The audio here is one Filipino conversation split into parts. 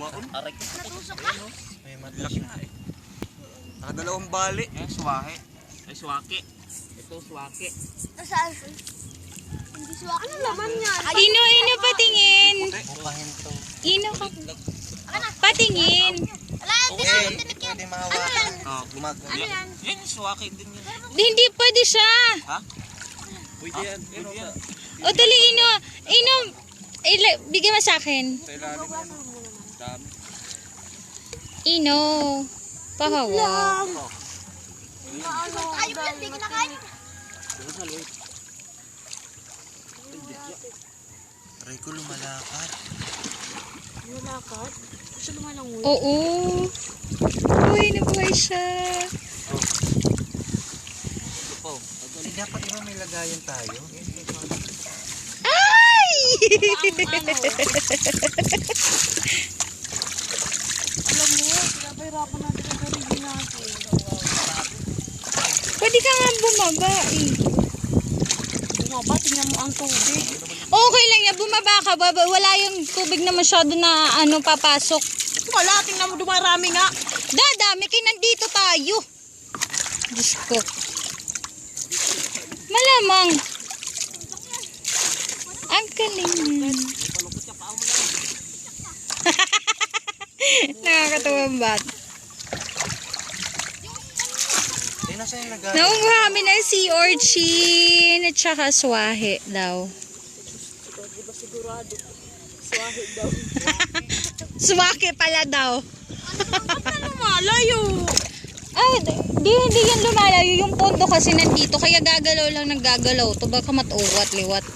baon. Natusok ka? May malaki na eh. Nakadalawang bali. Yan, suwake. Ay, suwake. Ito, suwake. Hindi suwak. Ano laman niya? Ino, patingin. Bukahin to. Ino ka. Patingin. Wala, tinik yan. Pwede mahawakan. Gumagawa. Ano yan? Yan, suwake din yan. Hindi pwede siya. Ha? Pwede yan. Pwede yan. O dali, Ino, bigyan mo sa akin. Sa ilalim yan. Dami. Ino, pahawak. Ayun yan, di kinakain. Aray ko lumalakad. Nalakad? Gusto naman ang ulo. Oo. Buhay na buhay siya. Ito po. Dapat iba may lagayan tayo. Ay! Alam mo, pinapahirapan natin ang sarili natin. Pwede ka nga bumaba eh. Bumaba, tingnan mo ang tubig. Okay lang yan, bumaba ka. Wala yung tubig na masyado na papasok. Wala, tingnan mo, dumarami nga. Dadami kay nandito tayo. Diyos ko. Malamang. Ang galing. Nakakatawang bat. Eh, nasa yung lagayan? Naunguha kami ng sea urchin at saka swahe daw. Di ba sigurado? Swahid daw. Swake pala daw. Ano malayo? Ay, hindi yan lumalayo. Yung pondo kasi nandito. Kaya gagalaw lang ng gagalaw. To baka matuwat, liwat.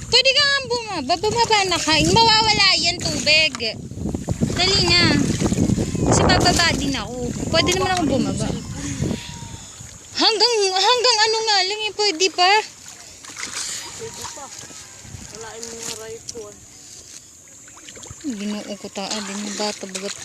Pwede ka nga bumaba na ka. Mawawala yan tubig. Dali na. Kasi bababa din ako. Pwede naman ako bumaba. Hanggang ano nga lang eh. Pwede pa. Pwede pa. Walain mo nga right ko. Ginoo ko taan din yung bata bagat